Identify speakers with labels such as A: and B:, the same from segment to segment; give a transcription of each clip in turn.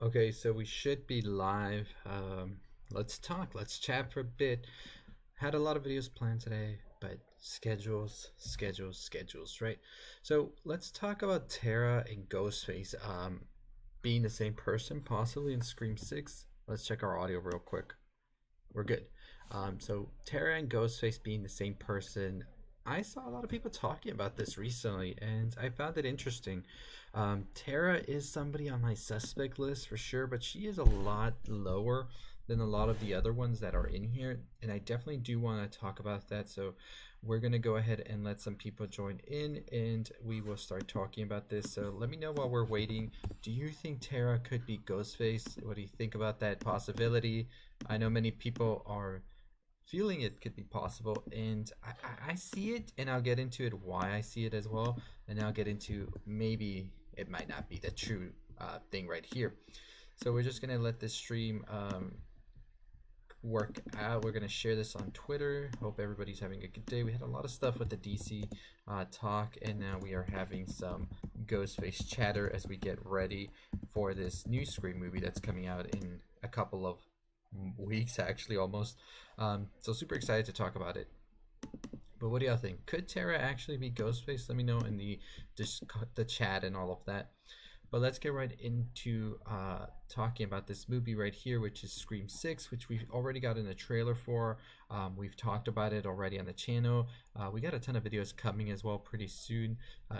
A: Okay, so we should be live. Let's talk. Let's chat for a bit. Had a lot of videos planned today, but schedules, right? So let's talk about Tara and Ghostface being the same person, possibly in Scream 6. Let's check our audio real quick. We're good. So Tara and Ghostface being the same person. I saw a lot of people talking about this recently, and I found it interesting. Tara is somebody on my suspect list for sure, but she is a lot lower than a lot of the other ones that are in here, and I definitely do want to talk about that. So we're gonna go ahead and let some people join in, and we will start talking about this. So let me know while we're waiting. Do you think Tara could be Ghostface? What do you think about that possibility? I know many people are feeling it could be possible, and I see it, and I'll get into it why I see it as well, and I'll get into maybe it might not be the true thing right here. So we're just gonna let this stream work out. We're gonna share this on Twitter. Hope everybody's having a good day. We had a lot of stuff with the DC talk, and now we are having some Ghostface chatter as we get ready for this new Scream movie that's coming out in a couple of weeks, actually, almost. So super excited to talk about it. But what do y'all think? Could Tara actually be Ghostface? Let me know in the chat and all of that. But let's get right into talking about this movie right here, which is Scream 6, which we've already got in a trailer for. We've talked about it already on the channel. We got a ton of videos coming as well pretty soon,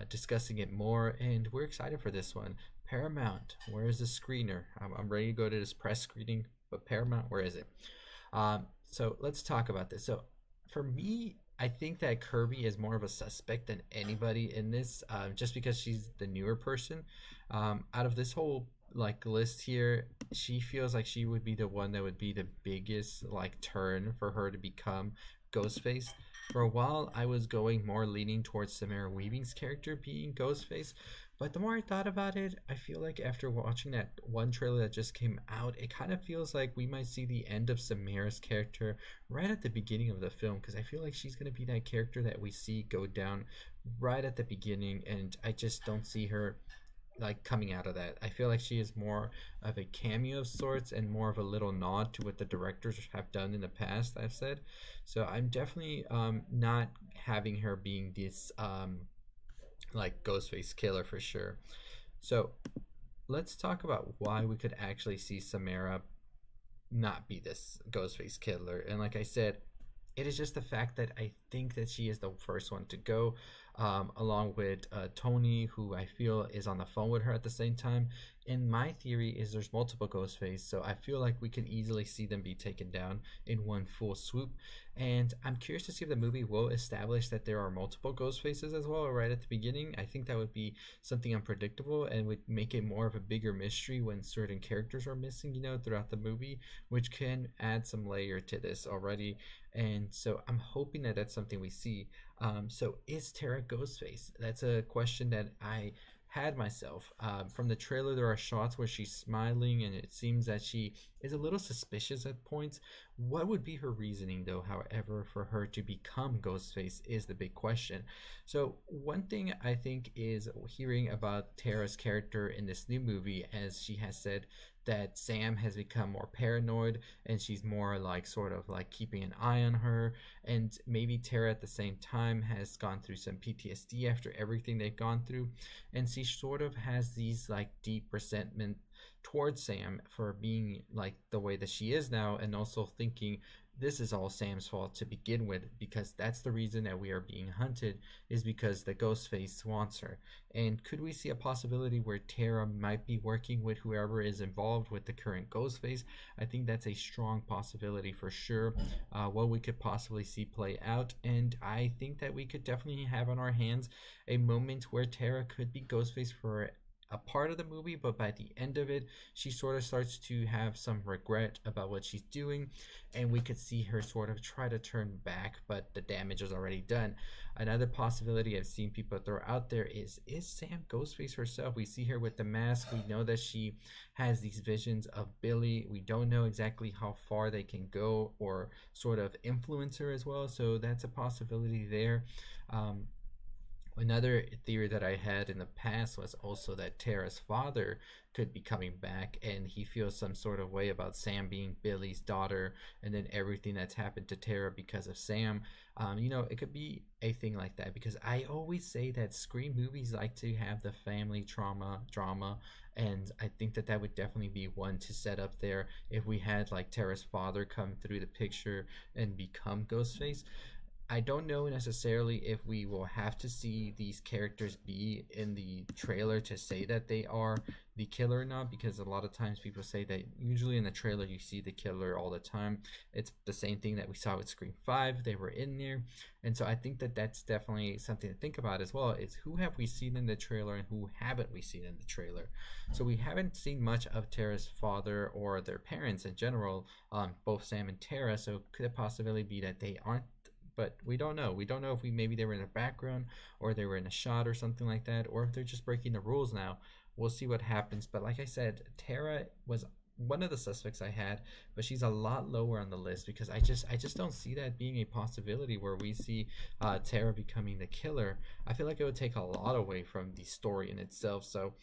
A: discussing it more, and we're excited for this one. Paramount, where is the screener? I'm ready to go to this press screening, but Paramount, where is it? So let's talk about this. So for me, I think that Kirby is more of a suspect than anybody in this, just because she's the newer person. Out of this whole like list here, she feels like she would be the one that would be the biggest like turn for her to become Ghostface. For a while, I was going more leaning towards Samara Weaving's character being Ghostface, but the more I thought about it, I feel like after watching that one trailer that just came out, it kind of feels like we might see the end of Samara's character right at the beginning of the film, because I feel like she's going to be that character that we see go down right at the beginning, and I just don't see her like coming out of that. I feel like she is more of a cameo of sorts and more of a little nod to what the directors have done in the past, I've said. So I'm definitely not having her being this like Ghostface killer for sure. So let's talk about why we could actually see Samara not be this Ghostface killer. And like I said, it is just the fact that I think that she is the first one to go, along with Tony, who I feel is on the phone with her at the same time. And my theory is there's multiple Ghostface, so I feel like we can easily see them be taken down in one full swoop. And I'm curious to see if the movie will establish that there are multiple Ghostfaces as well right at the beginning. I think that would be something unpredictable and would make it more of a bigger mystery when certain characters are missing, throughout the movie, which can add some layer to this already. And so I'm hoping that that's something we see. So is Tara Ghostface? That's a question that I had myself. From the trailer, there are shots where she's smiling, and it seems that she is a little suspicious at points. What would be her reasoning, though, however, for her to become Ghostface is the big question. So, one thing I think is hearing about Tara's character in this new movie, as she has said that Sam has become more paranoid and she's more like sort of like keeping an eye on her, and maybe Tara at the same time has gone through some PTSD after everything they've gone through, and she sort of has these like deep resentment towards Sam for being like the way that she is now, and also thinking this is all Sam's fault to begin with, because that's the reason that we are being hunted, is because the Ghostface wants her. And could we see a possibility where Tara might be working with whoever is involved with the current Ghostface? I think that's a strong possibility for sure. What we could possibly see play out, and I think that we could definitely have on our hands a moment where Tara could be Ghostface for a part of the movie, but by the end of it, she sort of starts to have some regret about what she's doing, and we could see her sort of try to turn back, but the damage is already done. Another possibility I've seen people throw out there is Sam Ghostface herself? We see her with the mask. We know that she has these visions of Billy. We don't know exactly how far they can go or sort of influence her as well, so that's a possibility there. Another theory that I had in the past was also that Tara's father could be coming back, and he feels some sort of way about Sam being Billy's daughter, and then everything that's happened to Tara because of Sam. It could be a thing like that, because I always say that Scream movies like to have the family trauma drama, and I think that that would definitely be one to set up there if we had like Tara's father come through the picture and become Ghostface. I don't know necessarily if we will have to see these characters be in the trailer to say that they are the killer or not, because a lot of times people say that usually in the trailer you see the killer all the time. It's the same thing that we saw with Scream 5, they were in there. And so I think that that's definitely something to think about as well, is who have we seen in the trailer and who haven't we seen in the trailer. So we haven't seen much of Tara's father or their parents in general, both Sam and Tara, so could it possibly be that they aren't, but we don't know. We don't know if maybe they were in the background or they were in a shot or something like that, or if they're just breaking the rules now. We'll see what happens. But like I said, Tara was one of the suspects I had, but she's a lot lower on the list because I just don't see that being a possibility where we see Tara becoming the killer. I feel like it would take a lot away from the story in itself. So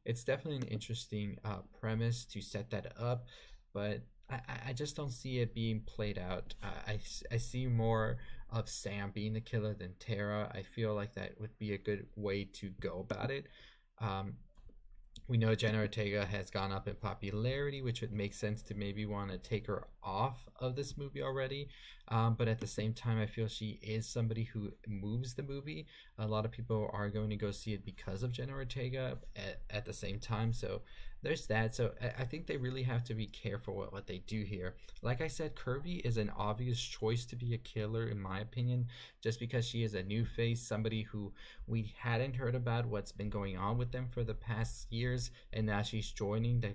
A: it's definitely an interesting premise to set that up, but I just don't see it being played out. I see more of Sam being the killer than Tara. I feel like that would be a good way to go about it. Um, we know Jenna Ortega has gone up in popularity, which would make sense to maybe want to take her off of this movie already. But at the same time, I feel she is somebody who moves the movie. A lot of people are going to go see it because of Jenna Ortega at the same time. So there's that. So I think they really have to be careful with what they do here. Like I said, Kirby is an obvious choice to be a killer, in my opinion, just because she is a new face, somebody who we hadn't heard about what's been going on with them for the past years, and now she's joining the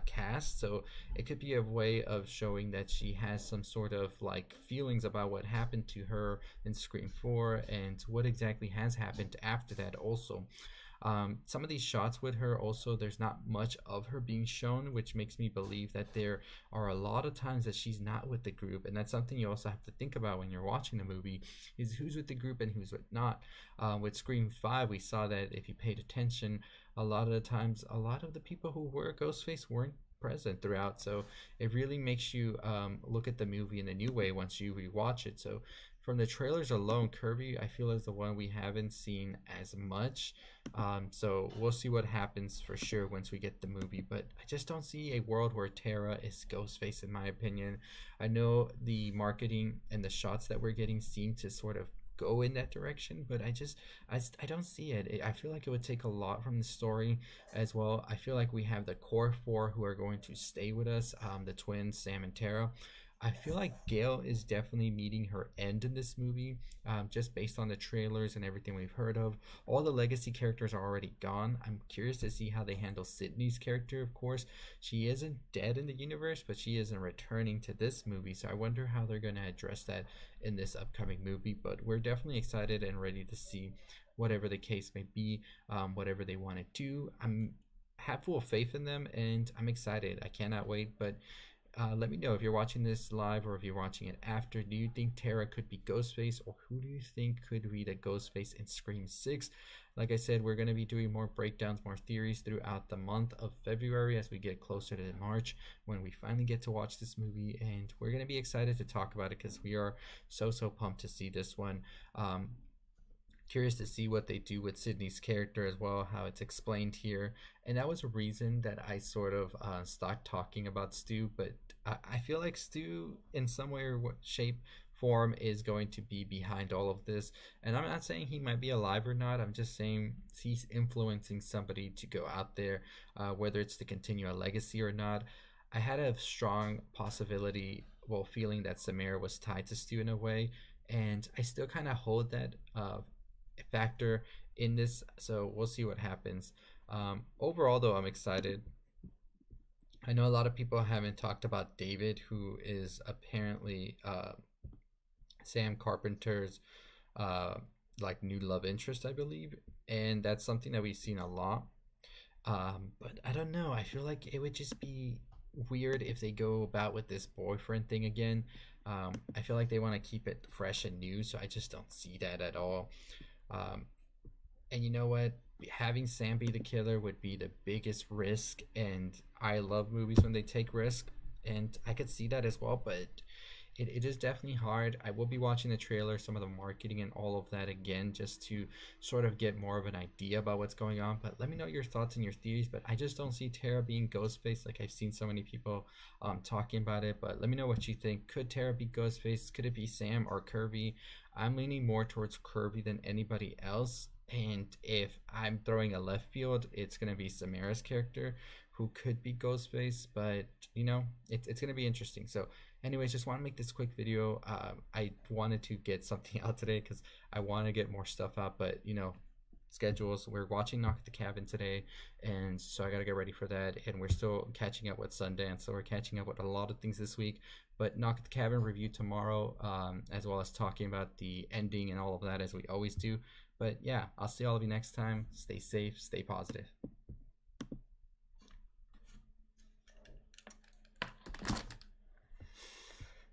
A: cast. So it could be a way of showing that she has some sort of like feelings about what happened to her in Scream 4 and what exactly has happened after that also. Some of these shots with her also, there's not much of her being shown, which makes me believe that there are a lot of times that she's not with the group, and that's something you also have to think about when you're watching the movie, is who's with the group and who's with not. With Scream 5, we saw that if you paid attention, a lot of the times a lot of the people who were Ghostface weren't present throughout, so it really makes you look at the movie in a new way once you rewatch it. So from the trailers alone, Kirby I feel is the one we haven't seen as much. So we'll see what happens for sure once we get the movie, but I just don't see a world where Tara is Ghostface, in my opinion. I know the marketing and the shots that we're getting seem to sort of go in that direction, but I don't see it. I feel like it would take a lot from the story as well. I feel like we have the core four who are going to stay with us, the twins Sam and Tara. I feel like Gail is definitely meeting her end in this movie, just based on the trailers and everything we've heard of. All the legacy characters are already gone. I'm curious to see how they handle Sydney's character, of course. She isn't dead in the universe, but she isn't returning to this movie, so I wonder how they're going to address that in this upcoming movie. But we're definitely excited and ready to see whatever the case may be, whatever they want to do. I'm have full faith in them, and I'm excited. I cannot wait, but let me know if you're watching this live or if you're watching it after. Do you think Tara could be Ghostface, or who do you think could be the Ghostface in Scream 6? Like I said, we're going to be doing more breakdowns, more theories throughout the month of February as we get closer to March when we finally get to watch this movie, and we're going to be excited to talk about it because we are so pumped to see this one. Curious to see what they do with Sydney's character as well, how it's explained here. And that was a reason that I sort of stopped talking about Stu, but I feel like Stu in some way or shape form is going to be behind all of this. And I'm not saying he might be alive or not, I'm just saying he's influencing somebody to go out there, whether it's to continue a legacy or not. I had a strong possibility, well, feeling that Samara was tied to Stu in a way, and I still kind of hold that factor in this, so we'll see what happens. Overall though, I'm excited. I know a lot of people haven't talked about David, who is apparently Sam Carpenter's like new love interest, I believe, and that's something that we've seen a lot. But I don't know, I feel like it would just be weird if they go about with this boyfriend thing again. I feel like they want to keep it fresh and new, so I just don't see that at all. Um, And you know what? Having Sam be the killer would be the biggest risk, and I love movies when they take risk, and I could see that as well, but it is definitely hard. I will be watching the trailer, some of the marketing and all of that again, just to sort of get more of an idea about what's going on. But let me know your thoughts and your theories. But I just don't see Tara being Ghostface. Like, I've seen so many people talking about it. But let me know what you think. Could Tara be Ghostface? Could it be Sam or Kirby? I'm leaning more towards Kirby than anybody else. And if I'm throwing a left field, it's gonna be Samara's character, who could be Ghostface. But you know, it's gonna be interesting. So anyways, just want to make this quick video. I wanted to get something out today because I want to get more stuff out, but you know, schedules. We're watching Knock at the Cabin today, and so I gotta get ready for that. And we're still catching up with Sundance, so we're catching up with a lot of things this week. But Knock at the Cabin review tomorrow, as well as talking about the ending and all of that, as we always do. But yeah, I'll see all of you next time. Stay safe, stay positive.